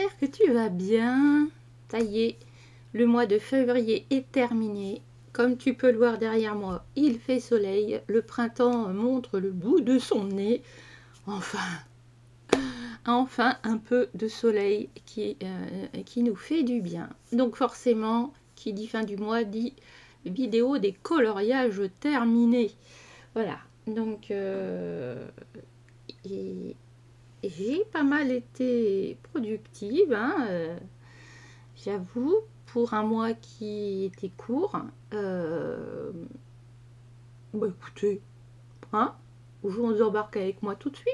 j'espère que tu vas bien. Ça y est, le mois de février est terminé. Comme tu peux le voir derrière moi, il fait soleil. Le printemps montre le bout de son nez. Enfin un peu de soleil qui nous fait du bien. Donc forcément, qui dit fin du mois, dit vidéo des coloriages terminés. Voilà, donc j'ai pas mal été productive, hein, j'avoue, pour un mois qui était court. Bah écoutez, hein, vous embarquez avec moi tout de suite.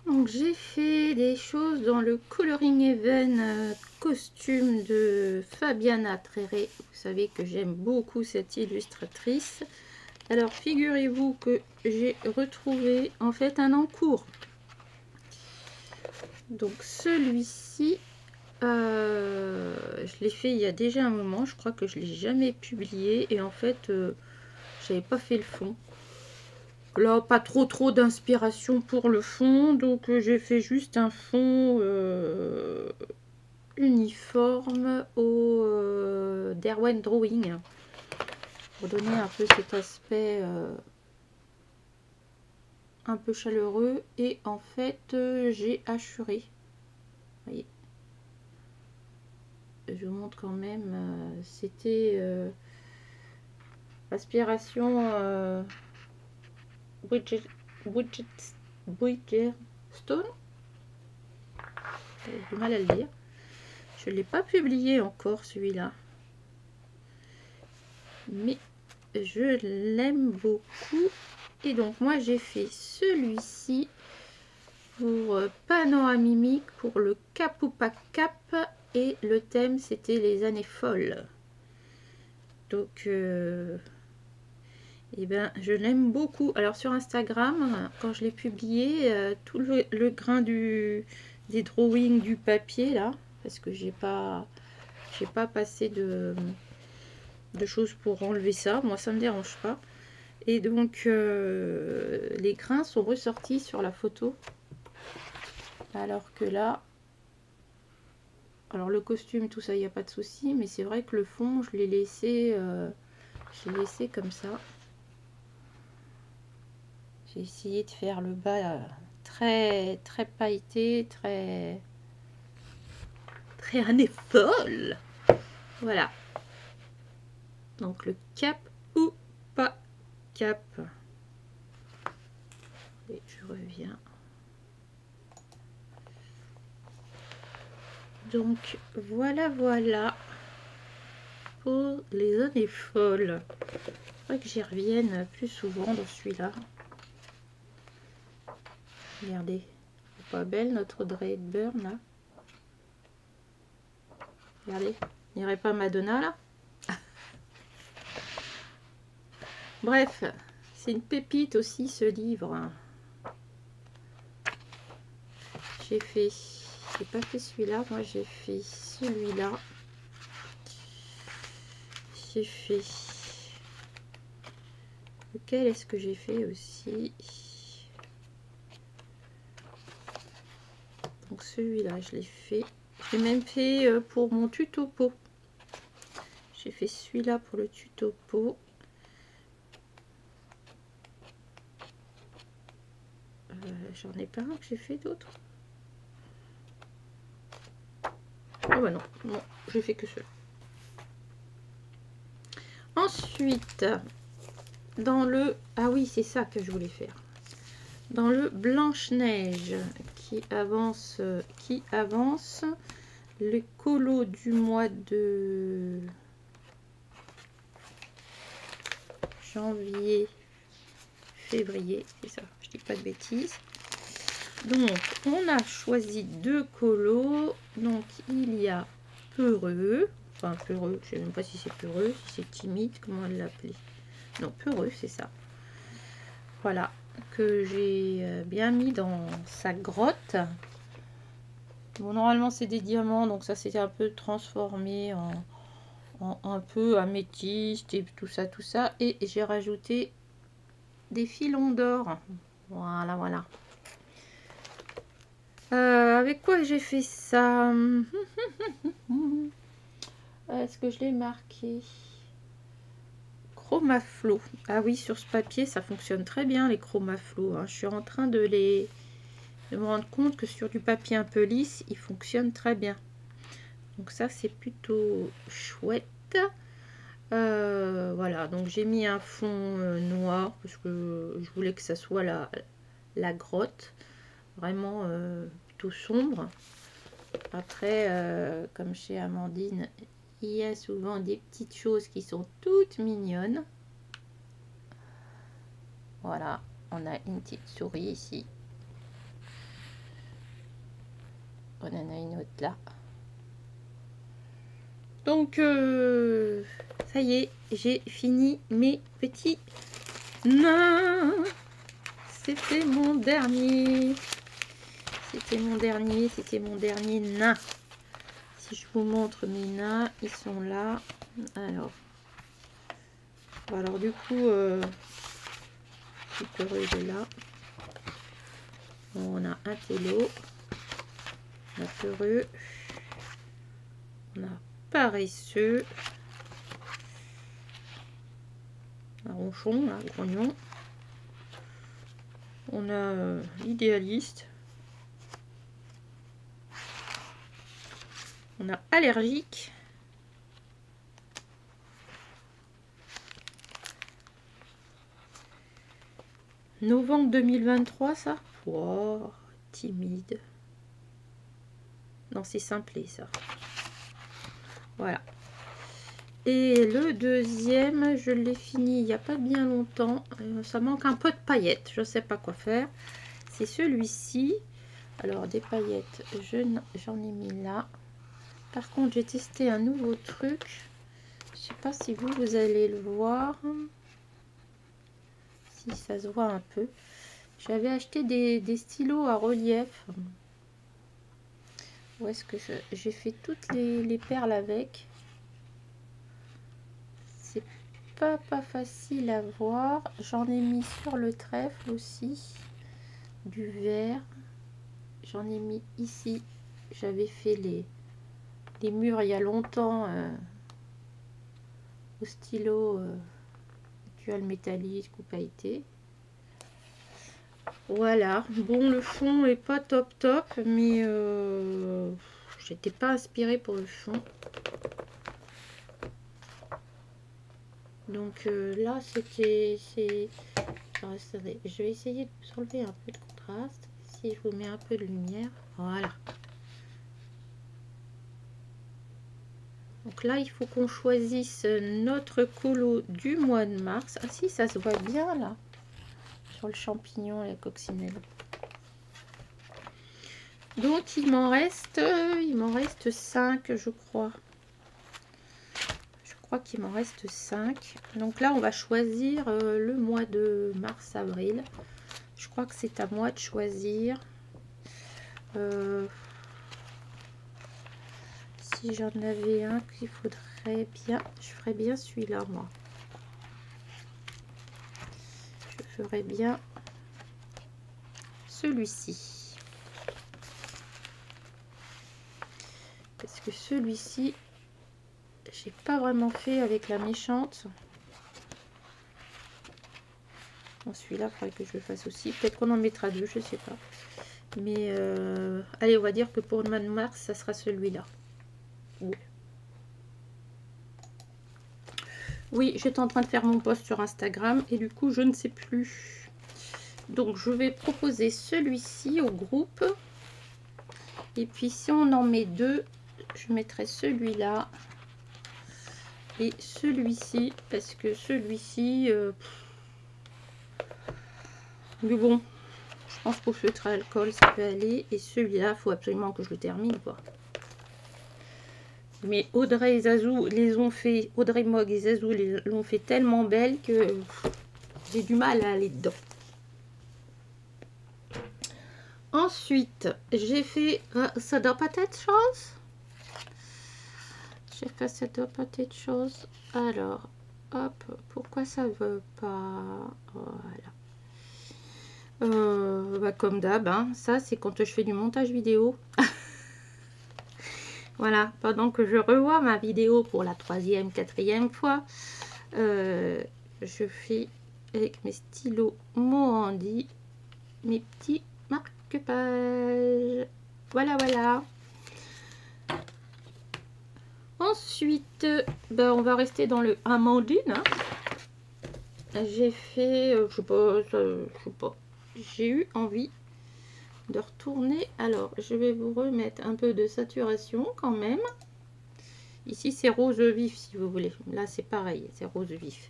Donc j'ai fait des choses dans le Coloring Even costume de Fabiana Tréré. Vous savez que j'aime beaucoup cette illustratrice. Alors figurez-vous que j'ai retrouvé en fait un encours. Donc celui-ci, je l'ai fait il y a déjà un moment. Je crois que je l'ai jamais publié et en fait j'avais pas fait le fond. Là, pas trop d'inspiration pour le fond, donc j'ai fait juste un fond uniforme au Derwent Drawing pour donner un peu cet aspect un peu chaleureux. Et en fait, j'ai hachuré. Vous voyez, je vous montre quand même. C'était aspiration Bridgestone. J'ai du mal à le dire. Je ne l'ai pas publié encore celui-là, mais je l'aime beaucoup. Et donc moi j'ai fait celui-ci pour Panoramique, pour le Cap ou pas Cap, et le thème c'était les années folles. Donc et ben je l'aime beaucoup. Alors sur Instagram, quand je l'ai publié, tout le grain des drawings du papier là, parce que j'ai pas passé de choses pour enlever ça, moi ça me dérange pas. Et donc les grains sont ressortis sur la photo, alors que là, alors le costume tout ça il n'y a pas de souci, mais c'est vrai que le fond je l'ai laissé comme ça. J'ai essayé de faire le bas très pailleté, très année folle. Voilà, donc le cap ou pas cap. Et je reviens. Donc voilà pour les années folles. Il faudrait que j'y revienne plus souvent dans celui-là. Regardez, c'est pas belle notre Audrey Hepburn là. Regardez, il n'y aurait pas Madonna là. Bref, c'est une pépite aussi ce livre. J'ai pas fait celui-là, moi j'ai fait celui-là. J'ai fait... Lequel est-ce que j'ai fait aussi? Donc celui-là, je l'ai fait. J'ai même fait pour mon tuto pot. J'ai fait celui-là pour le tuto pot. J'en ai pas un que j'ai fait d'autres. Ah bah non, j'ai fait que ceux. Ensuite, dans le... Ah oui, c'est ça que je voulais faire. Dans le Blanche-Neige qui avance, le colo du mois de janvier, février, c'est ça, je dis pas de bêtises. Donc, on a choisi deux colos. Donc, il y a Peureux. Enfin, Peureux, je ne sais même pas si c'est Peureux, si c'est timide, comment elle l'appelait. Non, Peureux, c'est ça. Voilà, que j'ai bien mis dans sa grotte. Bon, normalement, c'est des diamants, donc ça s'est un peu transformé en un peu améthyste et tout ça. Et j'ai rajouté des filons d'or. Voilà. Avec quoi j'ai fait ça? Est-ce que je l'ai marqué? Chromaflo. Ah oui, sur ce papier, ça fonctionne très bien, les Chromaflo. Hein. Je suis en train de me rendre compte que sur du papier un peu lisse, ils fonctionnent très bien. Donc ça, c'est plutôt chouette. Voilà, donc j'ai mis un fond noir parce que je voulais que ça soit la grotte. Vraiment plutôt sombre. Après, comme chez Amandine, il y a souvent des petites choses qui sont toutes mignonnes. Voilà, on a une petite souris ici. On en a une autre là. Donc, ça y est, j'ai fini mes petits nains. C'était mon dernier. C'était mon dernier nain. Si je vous montre mes nains, ils sont là. Alors du coup, Super il est là. On a un télo, on a peureux, on a paresseux, un ronchon, un grognon, on a l'idéaliste, on a allergique, novembre 2023 ça. Wow, timide. Non, c'est simplé ça. Voilà. Et le deuxième, je l'ai fini il n'y a pas bien longtemps. Ça manque un peu de paillettes. Je ne sais pas quoi faire. C'est celui-ci. Alors, des paillettes, j'en ai mis là. Par contre, j'ai testé un nouveau truc. Je ne sais pas si vous allez le voir. Si ça se voit un peu. J'avais acheté des stylos à relief. Où est-ce que j'ai fait toutes les perles avec. C'est pas facile à voir. J'en ai mis sur le trèfle aussi. Du vert. J'en ai mis ici. J'avais fait les murs il y a longtemps au stylo dual métallique ou pailleté. Voilà. Bon, le fond est pas top, mais j'étais pas inspirée pour le fond. Donc là, c'était... Je vais essayer de vous enlever un peu de contraste. Si je vous mets un peu de lumière. Voilà. Donc là, il faut qu'on choisisse notre colo du mois de mars. Ah si, ça se voit bien là. Sur le champignon et la coccinelle. Donc il m'en reste 5, je crois. Je crois qu'il m'en reste 5. Donc là, on va choisir le mois de mars-avril. Je crois que c'est à moi de choisir. Si j'en avais un qu'il faudrait bien, je ferais bien celui-là, moi. Je ferais bien celui-ci. Parce que celui-ci, j'ai pas vraiment fait avec la méchante. Bon, celui-là, il faudrait que je le fasse aussi. Peut-être qu'on en mettra deux, je sais pas. Mais allez, on va dire que pour le mois de mars, ça sera celui-là. Ouais. Oui, j'étais en train de faire mon post sur Instagram et du coup, je ne sais plus. Donc, je vais proposer celui-ci au groupe. Et puis, si on en met deux, je mettrai celui-là et celui-ci. Parce que celui-ci... mais bon, je pense qu'au feutre à alcool, ça peut aller. Et celui-là, il faut absolument que je le termine, quoi. Mais Audrey et Zazou les ont fait, Audrey Mogg et Zazou l'ont fait tellement belle que j'ai du mal à aller dedans. Ensuite, j'ai fait, ça doit pas être chose. J'ai fait, ça doit pas être chose. Alors, hop, pourquoi ça veut pas? Voilà. Comme d'hab, hein. Ça c'est quand je fais du montage vidéo. Voilà, pendant que je revois ma vidéo pour la 3e, 4e fois, je fais avec mes stylos Mohandi mes petits marque-pages. Voilà, voilà. Ensuite, on va rester dans le Amandine. Hein. J'ai fait, je sais pas, j'ai eu envie de retourner. Alors, je vais vous remettre un peu de saturation quand même. Ici, c'est rose vif, si vous voulez. Là, c'est pareil, c'est rose vif.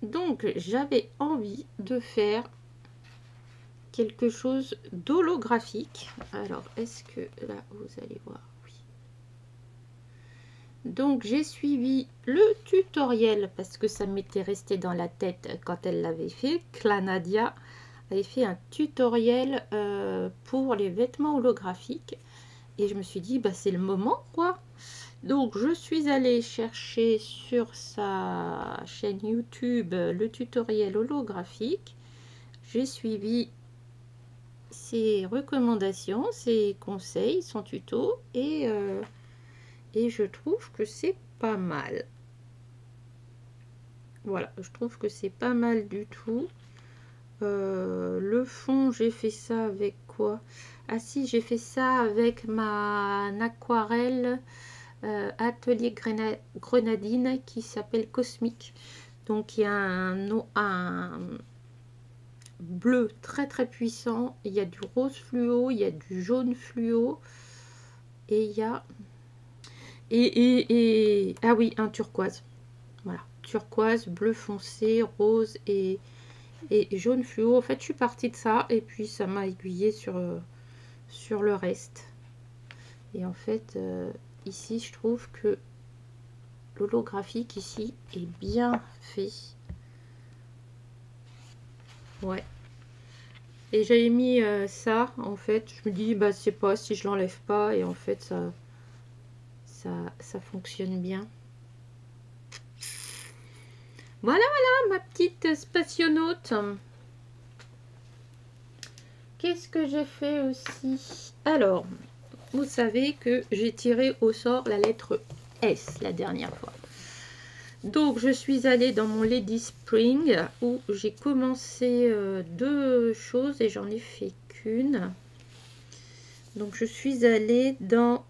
Donc, j'avais envie de faire quelque chose d'holographique. Alors, est-ce que là, vous allez voir? Oui. Donc, j'ai suivi le tutoriel parce que ça m'était resté dans la tête quand elle l'avait fait. Clanadia avait fait un tutoriel pour les vêtements holographiques. Et je me suis dit, c'est le moment, quoi. Donc, je suis allée chercher sur sa chaîne YouTube le tutoriel holographique. J'ai suivi ses recommandations, ses conseils, son tuto. Et je trouve que c'est pas mal. Voilà, je trouve que c'est pas mal du tout. Le fond, j'ai fait ça avec quoi? Ah si, j'ai fait ça avec ma aquarelle Atelier Grenadine qui s'appelle Cosmique. Donc il y a un bleu très très puissant, il y a du rose fluo, il y a du jaune fluo et il y a ah oui, un turquoise. Voilà, turquoise, bleu foncé, rose et jaune fluo. En fait, je suis partie de ça et puis ça m'a aiguillé sur le reste. Et en fait, ici, je trouve que l'holographique ici est bien fait. Ouais. Et j'avais mis ça, en fait. Je me dis, c'est pas si je l'enlève pas. Et en fait, ça fonctionne bien. Voilà, voilà, ma petite spationaute. Qu'est-ce que j'ai fait aussi? Alors, vous savez que j'ai tiré au sort la lettre S la dernière fois. Donc, je suis allée dans mon Lady Spring où j'ai commencé 2 choses et j'en ai fait qu'une. Donc, je suis allée dans,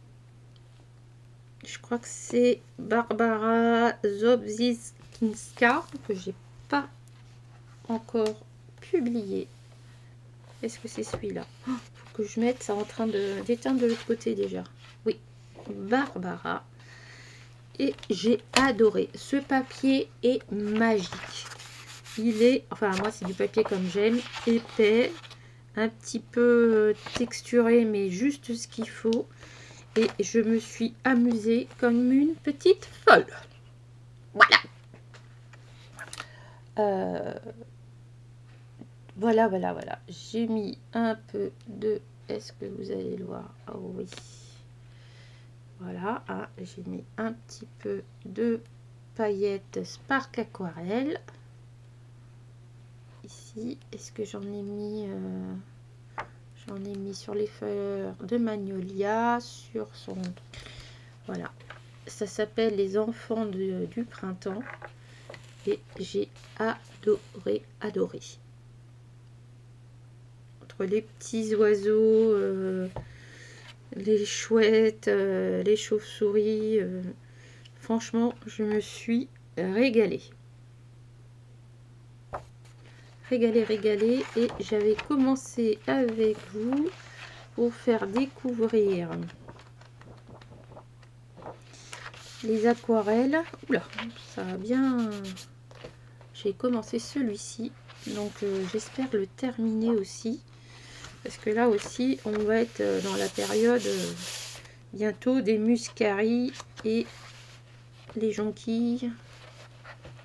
je crois que c'est Barbara Zobzinska que j'ai pas encore publié. Est-ce que c'est celui-là? Faut que je mette ça en train d'éteindre de l'autre côté déjà. Oui, Barbara. Et j'ai adoré. Ce papier est magique. Il est, enfin moi c'est du papier comme j'aime, épais, un petit peu texturé, mais juste ce qu'il faut. Et je me suis amusée comme une petite folle. Voilà. Voilà, voilà, voilà. J'ai mis un peu de... Est-ce que vous allez le voir? Oh oui. Voilà. Ah, j'ai mis un petit peu de paillettes Spark Aquarelle. Ici. Est-ce que j'en ai mis... J'en ai mis sur les fleurs de Magnolia, sur son... Voilà. Ça s'appelle Les enfants du printemps. Et j'ai adoré, adoré. Les petits oiseaux, les chouettes, les chauves-souris. Franchement, je me suis régalée. Régalée. Et j'avais commencé avec vous pour faire découvrir les aquarelles. Oula, ça va bien. J'ai commencé celui-ci. Donc, j'espère le terminer aussi. Parce que là aussi, on va être dans la période bientôt des muscaries et les jonquilles,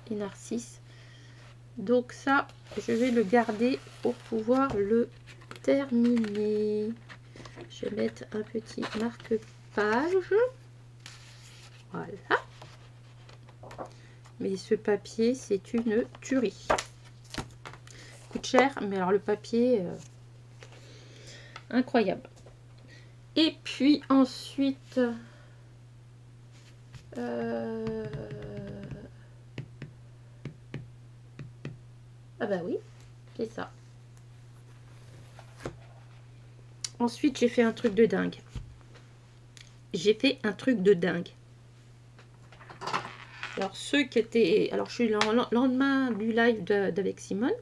les narcisses. Donc ça, je vais le garder pour pouvoir le terminer. Je vais mettre un petit marque-page. Voilà. Mais ce papier, c'est une tuerie. coûte cher, mais alors le papier, incroyable. Et puis ensuite, ah bah oui, c'est ça. Ensuite, j'ai fait un truc de dingue. J'ai fait un truc de dingue. Alors, ceux qui étaient... Alors, je suis le lendemain du live d'avec Simone.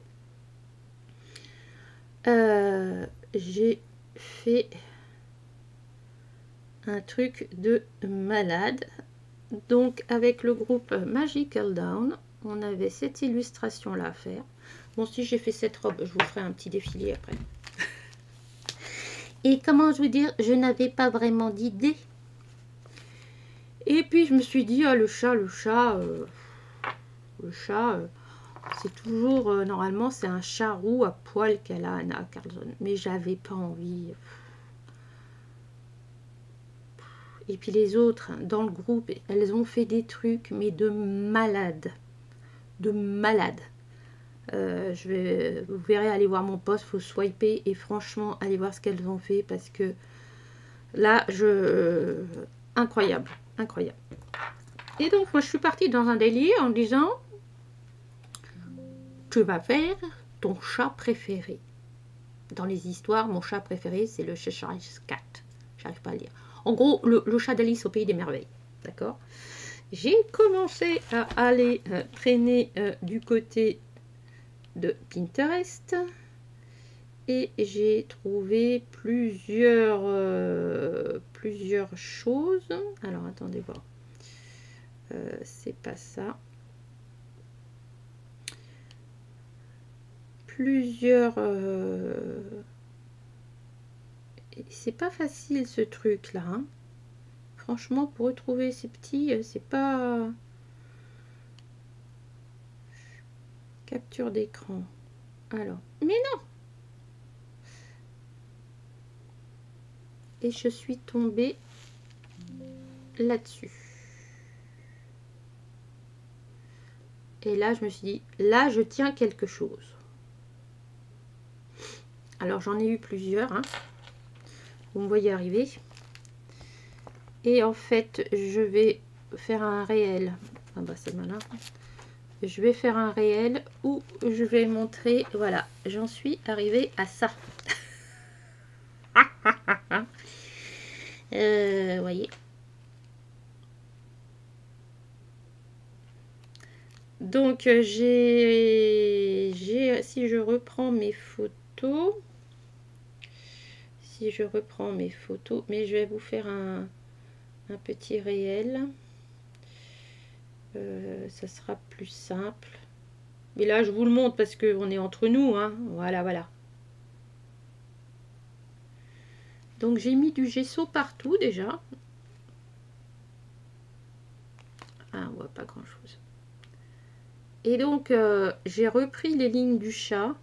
J'ai fait un truc de malade. Donc, avec le groupe Magical Down, on avait cette illustration-là à faire. Bon, si j'ai fait cette robe, je vous ferai un petit défilé après. Et comment je vous dire, je n'avais pas vraiment d'idée. Et puis je me suis dit, ah, le chat, c'est toujours, normalement c'est un chat roux à poil qu'elle a, Anna Carlson. Mais j'avais pas envie. Et puis les autres, dans le groupe, elles ont fait des trucs, mais de malades. De malades. Vous verrez, aller voir mon post, faut swiper et franchement, allez voir ce qu'elles ont fait parce que là, incroyable, incroyable. Et donc, moi, je suis partie dans un délire en disant, tu vas faire ton chat préféré. Dans les histoires, mon chat préféré, c'est le Cheshire Cat. J'arrive pas à le dire. En gros, le chat d'Alice au Pays des Merveilles. D'accord? J'ai commencé à aller traîner du côté de Pinterest. Et j'ai trouvé plusieurs choses. Alors, attendez voir. C'est pas ça. Plusieurs... C'est pas facile ce truc là, hein. Franchement, pour retrouver ces petits, c'est pas... Capture d'écran. Alors, mais non. Et je suis tombée là-dessus. Et là, je me suis dit, là, je tiens quelque chose. Alors, j'en ai eu plusieurs, hein. Vous me voyez arriver. Et en fait, je vais faire un réel. Ah bah, c'est malin. Je vais faire un réel où je vais montrer, voilà, j'en suis arrivée à ça. Voyez. Donc, si je reprends mes photos, mais je vais vous faire un petit réel. Ça sera plus simple. Mais là, je vous le montre parce qu'on est entre nous, hein. Voilà, voilà. Donc, j'ai mis du gesso partout déjà. Ah, on voit pas grand-chose. Et donc, j'ai repris les lignes du chat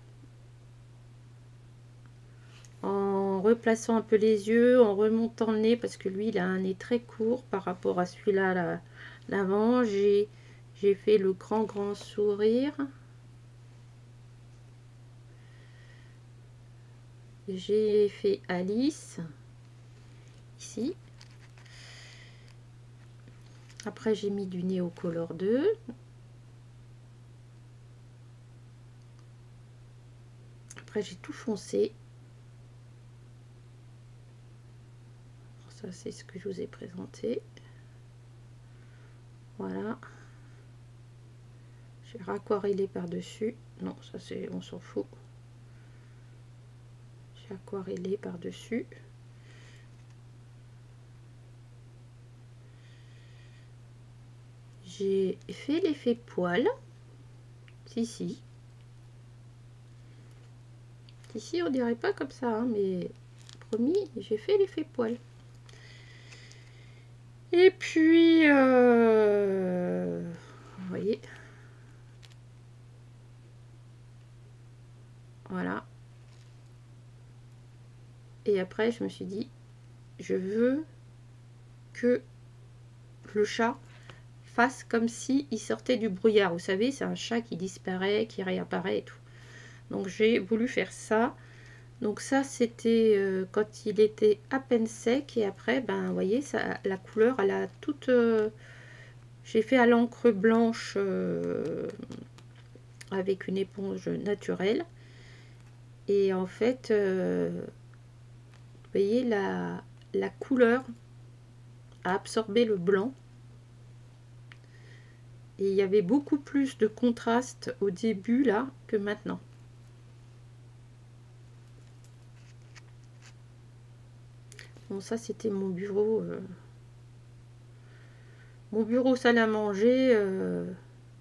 en replaçant un peu les yeux, en remontant le nez, parce que lui, il a un nez très court par rapport à celui-là, l'avant. J'ai fait le grand sourire. J'ai fait Alice, ici. Après, j'ai mis du nez au Color 2. Après, j'ai tout foncé. Ça, c'est ce que je vous ai présenté. Voilà. J'ai aquarellé par-dessus. Non, ça, c'est, on s'en fout. J'ai aquarellé par-dessus. J'ai fait l'effet poil. Si, on dirait pas comme ça, hein, mais promis, j'ai fait l'effet poil. Et puis, vous voyez, voilà. Et après, je me suis dit, je veux que le chat fasse comme si il sortait du brouillard. Vous savez, c'est un chat qui disparaît, qui réapparaît et tout. Donc j'ai voulu faire ça. Donc ça c'était quand il était à peine sec, et après ben vous voyez ça, la couleur elle a toute j'ai fait à l'encre blanche avec une éponge naturelle, et en fait vous voyez la couleur a absorbé le blanc, et il y avait beaucoup plus de contraste au début là que maintenant. Bon, ça c'était mon bureau salle à manger.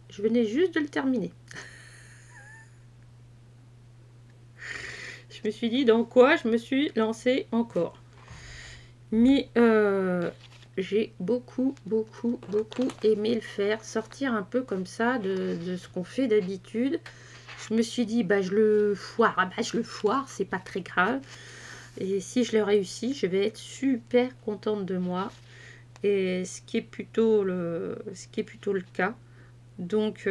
Je venais juste de le terminer. Je me suis dit dans quoi je me suis lancée encore. Mais j'ai beaucoup aimé le faire, sortir un peu comme ça de ce qu'on fait d'habitude. Je me suis dit bah je le foire, ah, bah, je le foire, c'est pas très grave. Et si je le réussis, je vais être super contente de moi. Et ce qui est plutôt le cas. Donc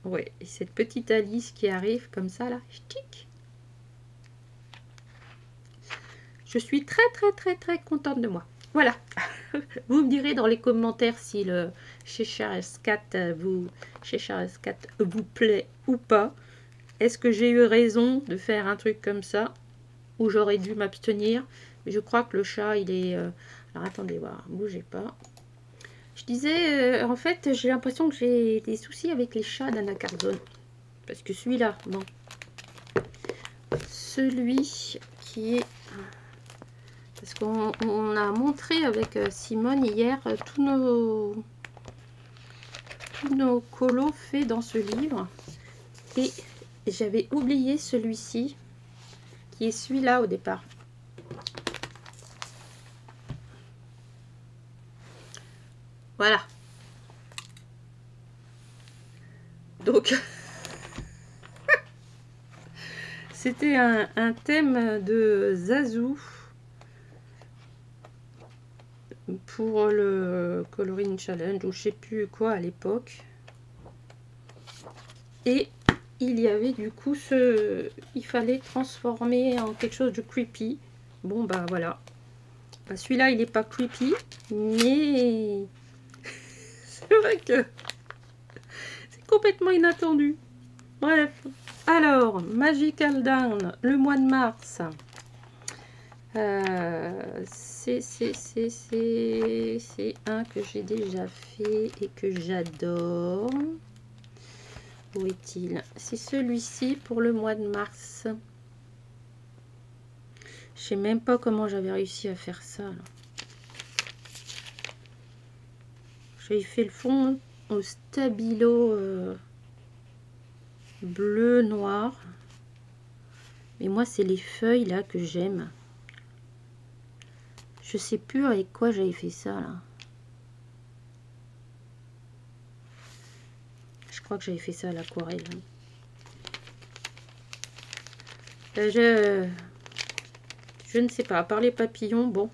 ouais, et cette petite Alice qui arrive comme ça là, je suis très contente de moi. Voilà. Vous me direz dans les commentaires si le Cheshire Cat vous plaît ou pas. Est-ce que j'ai eu raison de faire un truc comme ça, ou j'aurais dû m'abstenir? Je crois que le chat il est alors attendez voir, bougez pas. Je disais en fait j'ai l'impression que j'ai des soucis avec les chats d'Anacarzone, parce que celui-là, bon, celui qui est, parce qu'on a montré avec Simone hier tous nos colos faits dans ce livre, et j'avais oublié celui-ci qui est celui-là au départ. Voilà. Donc c'était un thème de Zazou pour le Coloring Challenge ou je sais plus quoi à l'époque. Et il y avait du coup il fallait transformer en quelque chose de creepy. Bon bah voilà. Bah, celui-là il n'est pas creepy, mais c'est vrai que c'est complètement inattendu. Bref. Alors, Magical Down, le mois de mars. C'est un que j'ai déjà fait et que j'adore. Où est-il? C'est celui-ci pour le mois de mars. Je sais même pas comment j'avais réussi à faire ça. J'avais fait le fond au stabilo bleu noir, mais moi c'est les feuilles là que j'aime. Je sais plus avec quoi j'avais fait ça là. Je crois que j'avais fait ça à l'aquarelle. Je ne sais pas, à part les papillons, bon,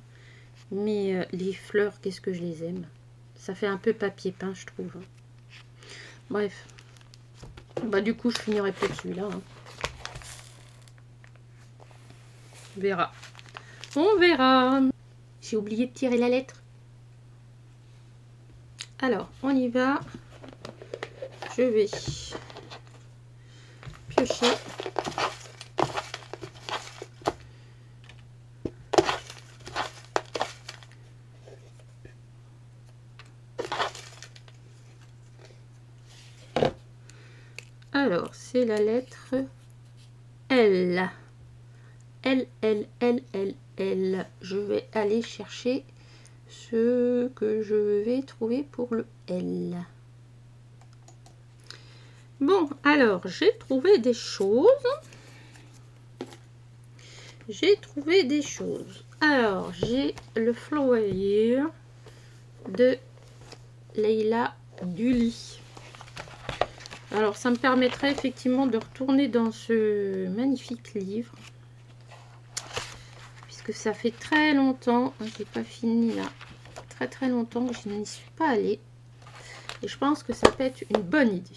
mais les fleurs, qu'est-ce que je les aime. Ça fait un peu papier peint, je trouve. Bref. Bah du coup, je finirai peut-être celui-là. Hein. On verra. On verra. J'ai oublié de tirer la lettre. Alors, on y va. Je vais piocher. Alors, c'est la lettre L. L. Je vais aller chercher ce que je vais trouver pour le L. Bon, alors, j'ai trouvé des choses. Alors, j'ai le Flower de Leila Dully. Alors, ça me permettrait effectivement de retourner dans ce magnifique livre. Puisque ça fait très longtemps, j'ai pas fini là, très longtemps que je n'y suis pas allée. Et je pense que ça peut être une bonne idée.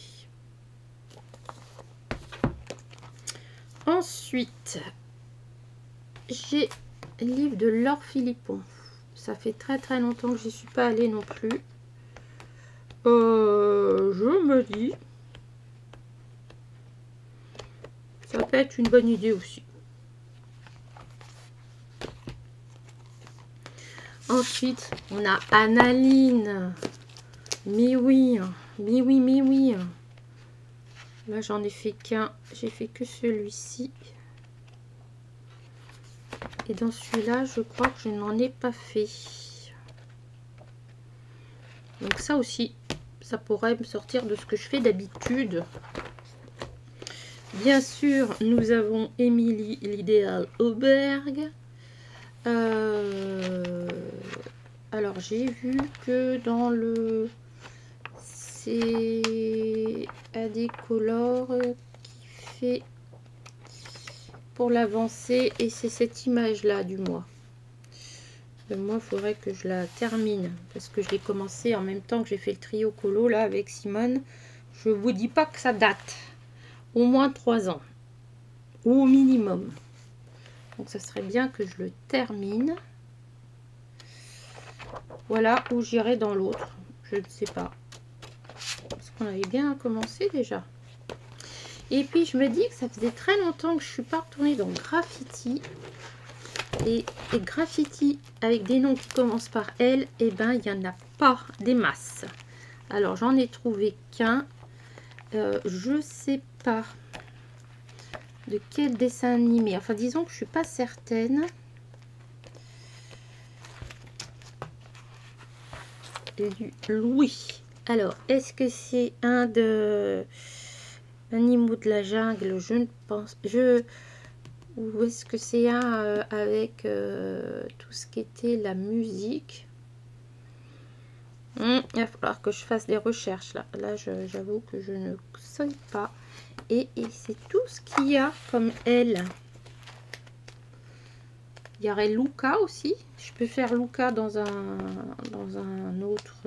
Ensuite, j'ai le livre de Laure Philippon. Ça fait très longtemps que j'y suis pas allée non plus. Je me dis, ça peut être une bonne idée aussi. Ensuite, on a Annaline. Mais oui, mais oui, mais oui. Là, j'en ai fait qu'un. J'ai fait que celui-ci. Et dans celui-là, je crois que je n'en ai pas fait. Donc ça aussi, ça pourrait me sortir de ce que je fais d'habitude. Bien sûr, nous avons Émilie l'idéal Auberg. Alors, j'ai vu que dans le... C'est Adécolor qui fait pour l'avancée. Et c'est cette image-là du mois. Moi, il faudrait que je la termine. Parce que je l'ai commencé en même temps que j'ai fait le trio colo là avec Simone. Je vous dis pas que ça date. Au moins 3 ans. Au minimum. Donc, ça serait bien que je le termine. Voilà, où j'irai dans l'autre. Je ne sais pas. Parce qu'on avait bien commencé déjà. Et puis, je me dis que ça faisait très longtemps que je ne suis pas retournée dans Graffiti. Et Graffiti avec des noms qui commencent par L, et ben, il n'y en a pas des masses. Alors, j'en ai trouvé qu'un. Je sais pas de quel dessin animé. Enfin, disons que je suis pas certaine. Louis. Alors, est-ce que c'est un de Animaux de la jungle? Je ne pense. Ou est-ce que c'est un avec tout ce qui était la musique? Il va falloir que je fasse des recherches là. Là, j'avoue que je ne sais pas. Et c'est tout ce qu'il y a comme elle. Il y aurait Luca aussi. Je peux faire Luca dans un autre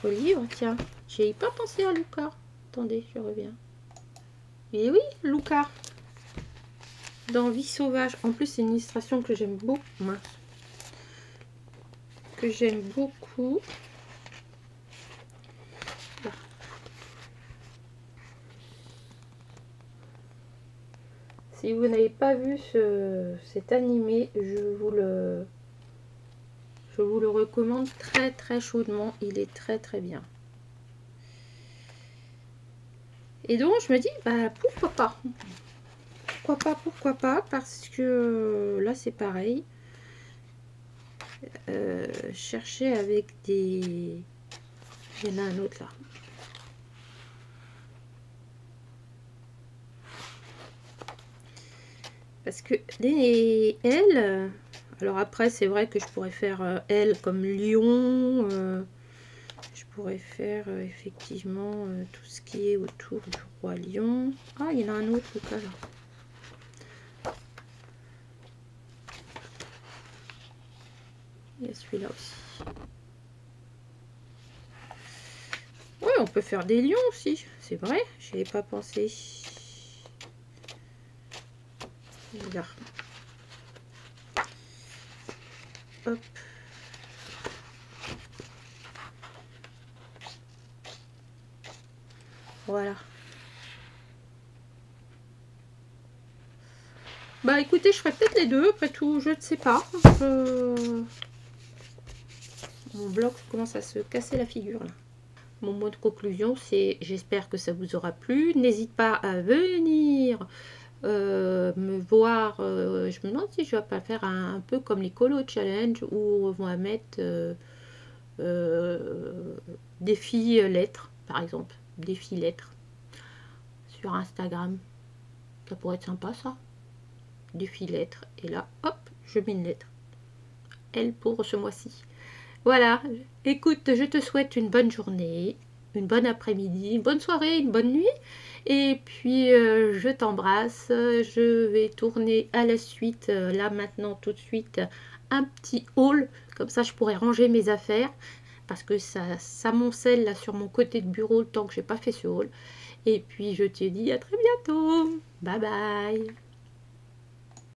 livre. Tiens, j'ai pas pensé à Luca. Attendez, je reviens. Et oui, Luca. Dans Vie sauvage. En plus, c'est une illustration que j'aime beaucoup. Mince. Que j'aime beaucoup. Là. Si vous n'avez pas vu cet animé, je vous le recommande très chaudement. Il est très bien. Et donc je me dis, bah pourquoi pas. Pourquoi pas, parce que là c'est pareil. Chercher avec des... Il y en a un autre là. Parce que les L, alors après c'est vrai que je pourrais faire L comme lion, je pourrais faire effectivement tout ce qui est autour du roi lion. Ah, il y en a un autre là. Il y a celui-là aussi. Oui, on peut faire des lions aussi, c'est vrai, j'y ai pas pensé. Là. Hop. Voilà. Bah écoutez, je ferai peut-être les deux, après tout, je ne sais pas. Mon bloc commence à se casser la figure là. Mon mot de conclusion, c'est j'espère que ça vous aura plu. N'hésite pas à venir me voir. Je me demande si je vais pas faire un peu comme les colo challenge où on va mettre défi lettres, par exemple. Défi lettres sur Instagram. Ça pourrait être sympa ça. Défi lettres. Et là, hop, je mets une lettre. Elle pour ce mois-ci. Voilà, écoute, je te souhaite une bonne journée, une bonne après-midi, une bonne soirée, une bonne nuit. Et puis, je t'embrasse. Je vais tourner à la suite, là maintenant, tout de suite, un petit haul. Comme ça, je pourrai ranger mes affaires. parce que ça s'amoncelle là sur mon côté de bureau tant que j'ai pas fait ce haul. Et puis je te dis à très bientôt. Bye bye.